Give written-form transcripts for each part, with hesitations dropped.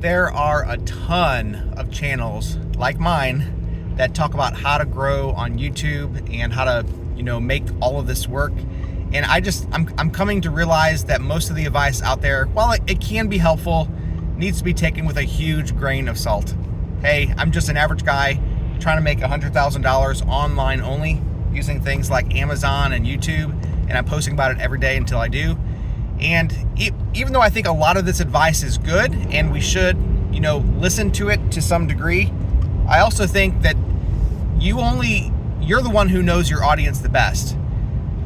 There are a ton of channels like mine that talk about how to grow on YouTube and how to, make all of this work. And I'm coming to realize that most of the advice out there, while it can be helpful, needs to be taken with a huge grain of salt. Hey, I'm just an average guy trying to make $100,000 online only using things like Amazon and YouTube, and I'm posting about it every day until I do. And even though I think a lot of this advice is good and we should, listen to it to some degree, I also think that you're the one who knows your audience the best.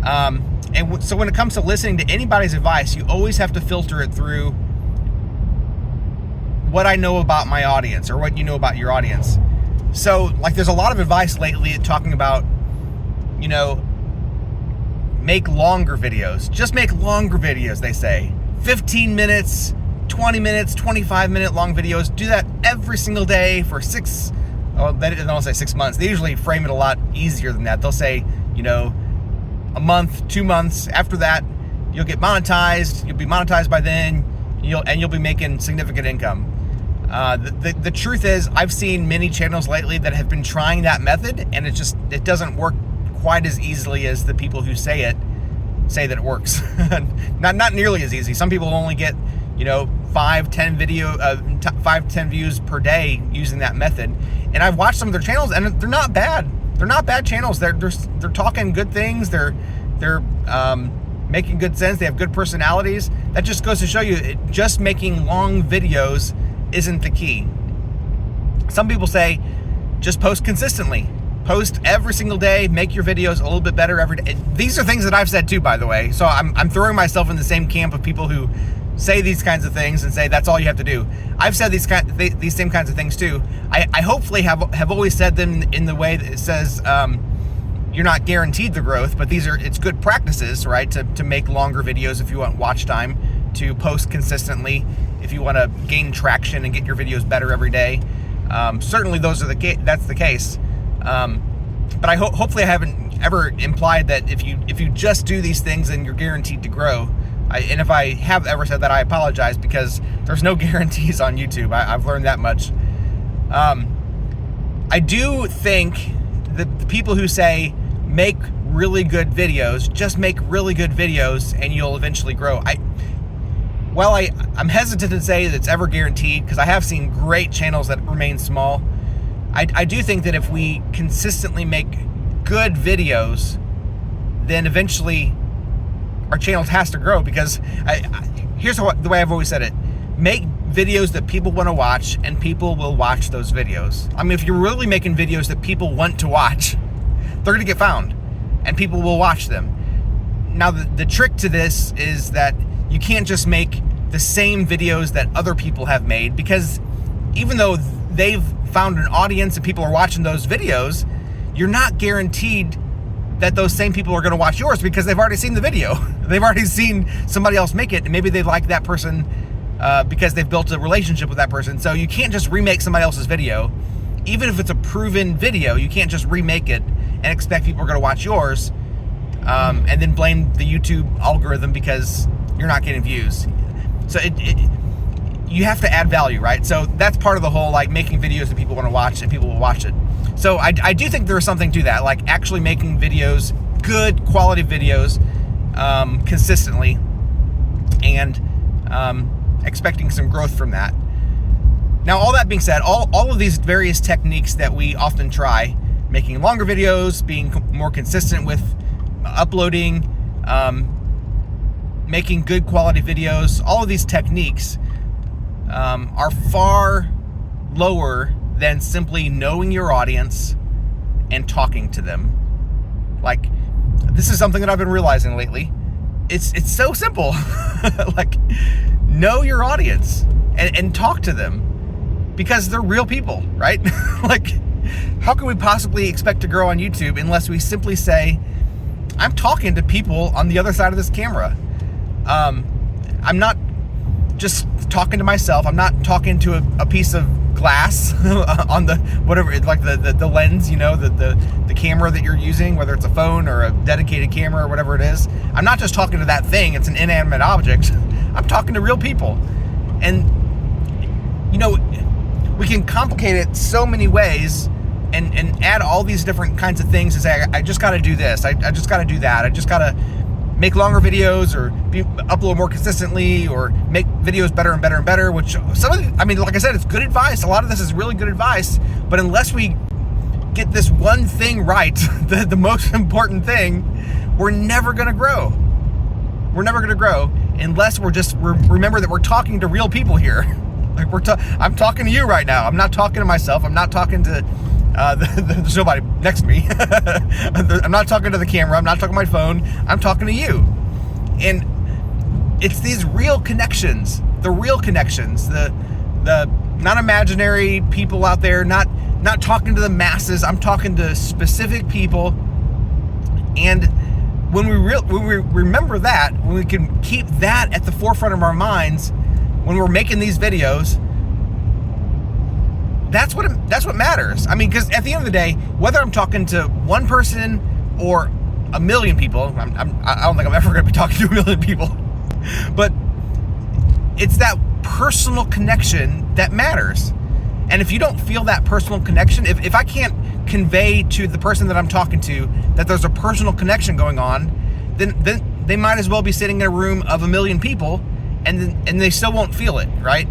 So when it comes to listening to anybody's advice, you always have to filter it through what I know about my audience or what you know about your audience. So there's a lot of advice lately talking about, make longer videos. Just make longer videos, they say. 15 minutes, 20 minutes, 25-minute long videos. Do that every single day for they don't say 6 months. They usually frame it a lot easier than that. They'll say, a month, 2 months. After that, you'll get monetized. You'll be monetized by then. You'll be making significant income. The truth is, I've seen many channels lately that have been trying that method, and it doesn't work quite as easily as the people who say that it works. not nearly as easy. Some people only get 5-10 views per day using that method. And I've watched some of their channels, and they're not bad. They're not bad channels. They're talking good things. They're making good sense. They have good personalities. That just goes to show you, just making long videos isn't the key. Some people say, just post consistently. Post every single day, make your videos a little bit better every day. These are things that I've said too, by the way. So I'm throwing myself in the same camp of people who say these kinds of things and say that's all you have to do. I've said these same kinds of things too. I hopefully have always said them in the way that it says you're not guaranteed the growth, but it's good practices, right? To make longer videos if you want watch time, to post consistently if you want to gain traction and get your videos better every day. Certainly that's the case. But hopefully I haven't ever implied that if you just do these things, then you're guaranteed to grow. And if I have ever said that, I apologize, because there's no guarantees on YouTube. I've learned that much. I do think that the people who say make really good videos, just make really good videos and you'll eventually grow. I'm hesitant to say that it's ever guaranteed, because I have seen great channels that remain small. I do think that if we consistently make good videos, then eventually our channel has to grow, because here's the way I've always said it. Make videos that people want to watch, and people will watch those videos. I mean, if you're really making videos that people want to watch, they're going to get found, and people will watch them. Now, the trick to this is that you can't just make the same videos that other people have made, because even though they've found an audience and people are watching those videos, you're not guaranteed that those same people are going to watch yours, because they've already seen the video. They've already seen somebody else make it, and maybe they like that person because they've built a relationship with that person. So you can't just remake somebody else's video. Even if it's a proven video, you can't just remake it and expect people are going to watch yours, and then blame the YouTube algorithm because you're not getting views. So you have to add value, right? So that's part of the whole, making videos that people want to watch and people will watch it. So I do think there is something to that, actually making videos, good quality videos, consistently, and expecting some growth from that. Now, all that being said, all of these various techniques that we often try, making longer videos, being more consistent with uploading, making good quality videos, all of these techniques are far lower than simply knowing your audience and talking to them. This is something that I've been realizing lately. It's so simple. Know your audience and talk to them, because they're real people, right? How can we possibly expect to grow on YouTube unless we simply say, I'm talking to people on the other side of this camera. I'm not just talking to myself. I'm not talking to a piece of glass on the whatever, the lens, the camera that you're using, whether it's a phone or a dedicated camera or whatever it is. I'm not just talking to that thing. It's an inanimate object. I'm talking to real people. And we can complicate it so many ways and add all these different kinds of things and say, I just got to do this, I just got to do that, I just got to make longer videos or upload more consistently or make videos better and better and better, which some of the, I mean, like I said, it's good advice. A lot of this is really good advice, but unless we get this one thing right, the most important thing, we're never going to grow. We're never going to grow unless we remember that we're talking to real people here. Like I'm talking to you right now. I'm not talking to myself. I'm not talking to there's nobody next to me. I'm not talking to the camera. I'm not talking to my phone. I'm talking to you. And it's these real connections, the real connections, the not imaginary people out there, not talking to the masses. I'm talking to specific people. And when we remember that, when we can keep that at the forefront of our minds when we're making these videos, that's what matters. I mean, because at the end of the day, whether I'm talking to one person or a million people, I don't think I'm ever going to be talking to a million people, but it's that personal connection that matters. And if you don't feel that personal connection, if I can't convey to the person that I'm talking to that there's a personal connection going on, then they might as well be sitting in a room of a million people, and they still won't feel it, right?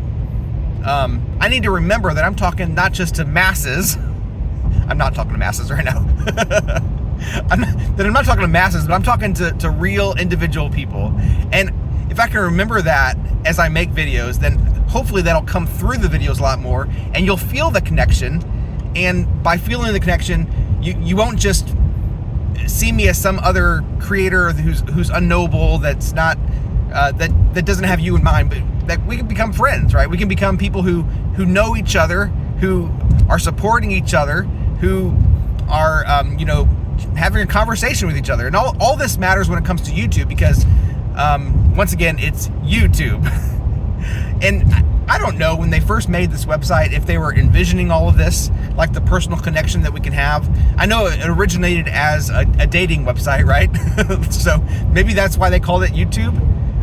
I need to remember that I'm talking not just to masses. I'm not talking to masses right now. I'm not talking to masses, but I'm talking to real individual people. And if I can remember that as I make videos, then hopefully that'll come through the videos a lot more, and you'll feel the connection. And by feeling the connection, you won't just see me as some other creator who's unknowable, that's not that doesn't have you in mind, but that we can become friends, right? We can become people who know each other, who are supporting each other, who are having a conversation with each other. And all this matters when it comes to YouTube, because once again, it's YouTube. And I don't know when they first made this website if they were envisioning all of this, like the personal connection that we can have. I know it originated as a dating website, right? So maybe that's why they called it YouTube.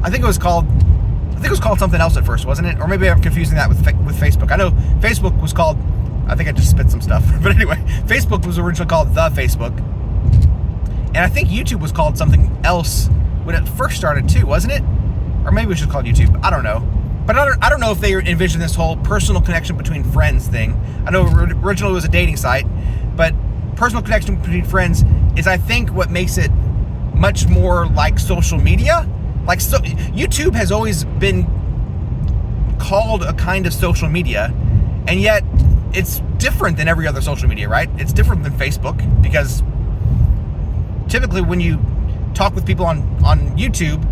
I think it was called something else at first, wasn't it? Or maybe I'm confusing that with Facebook. I know Facebook was called, I think I just spit some stuff. But anyway, Facebook was originally called The Facebook. And I think YouTube was called something else when it first started too, wasn't it? Or maybe it was just called YouTube. I don't know. But I don't know if they envisioned this whole personal connection between friends thing. I know originally it was a dating site, but personal connection between friends is, I think, what makes it much more like social media. Like, so YouTube has always been called a kind of social media, and yet it's different than every other social media, right? It's different than Facebook, because typically when you talk with people on YouTube,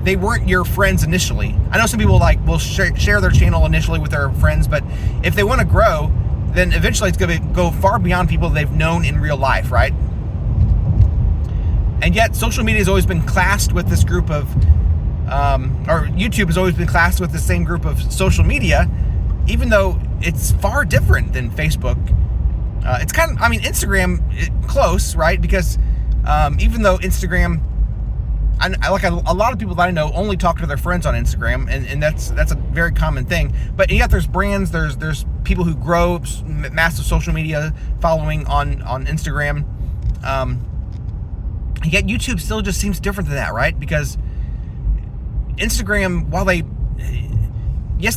they weren't your friends initially. I know some people will share their channel initially with their friends, but if they want to grow, then eventually it's going to go far beyond people they've known in real life, right? And yet social media has always been classed with this group of, or YouTube has always been classed with the same group of social media, even though it's far different than Facebook. It's kind of, I mean, Instagram, close, right? Because even though Instagram, I like a lot of people that I know only talk to their friends on Instagram, and that's a very common thing. But yet there's brands, there's people who grow massive social media following on Instagram. Yet YouTube still just seems different than that, right? Because Instagram, while they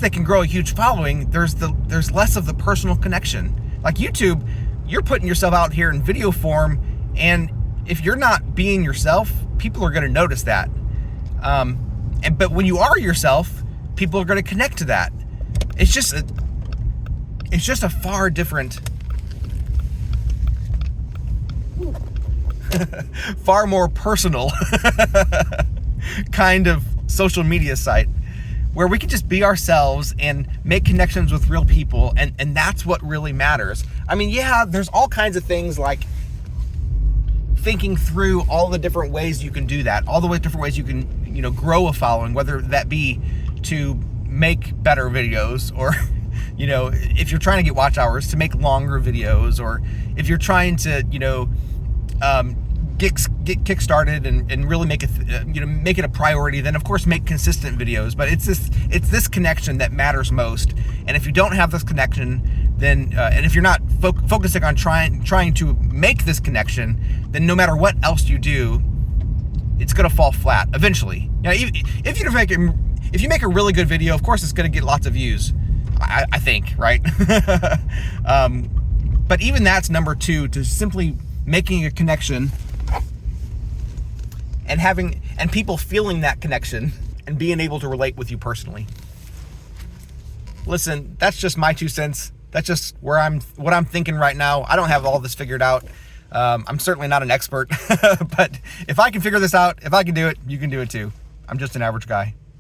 can grow a huge following, there's less of the personal connection. Like YouTube, you're putting yourself out here in video form, and if you're not being yourself, people are going to notice that. But when you are yourself, people are going to connect to that. It's just a far different, far more personal kind of social media site, where we can just be ourselves and make connections with real people, and that's what really matters. I mean, yeah, there's all kinds of things like thinking through all the different ways you can do that, all the different ways you can, grow a following, whether that be to make better videos, or, if you're trying to get watch hours, to make longer videos, or if you're trying to, get kick started and really make it make it a priority, then of course make consistent videos. But it's this connection that matters most. And if you don't have this connection, then and if you're not focusing on trying to make this connection, then no matter what else you do, it's gonna fall flat eventually. If you make a really good video, of course it's gonna get lots of views, I think, right? But even that's number two, to simply making a connection and people feeling that connection and being able to relate with you personally. Listen, that's just my 2 cents. That's just what I'm thinking right now. I don't have all this figured out. I'm certainly not an expert, but if I can figure this out, if I can do it, you can do it too. I'm just an average guy.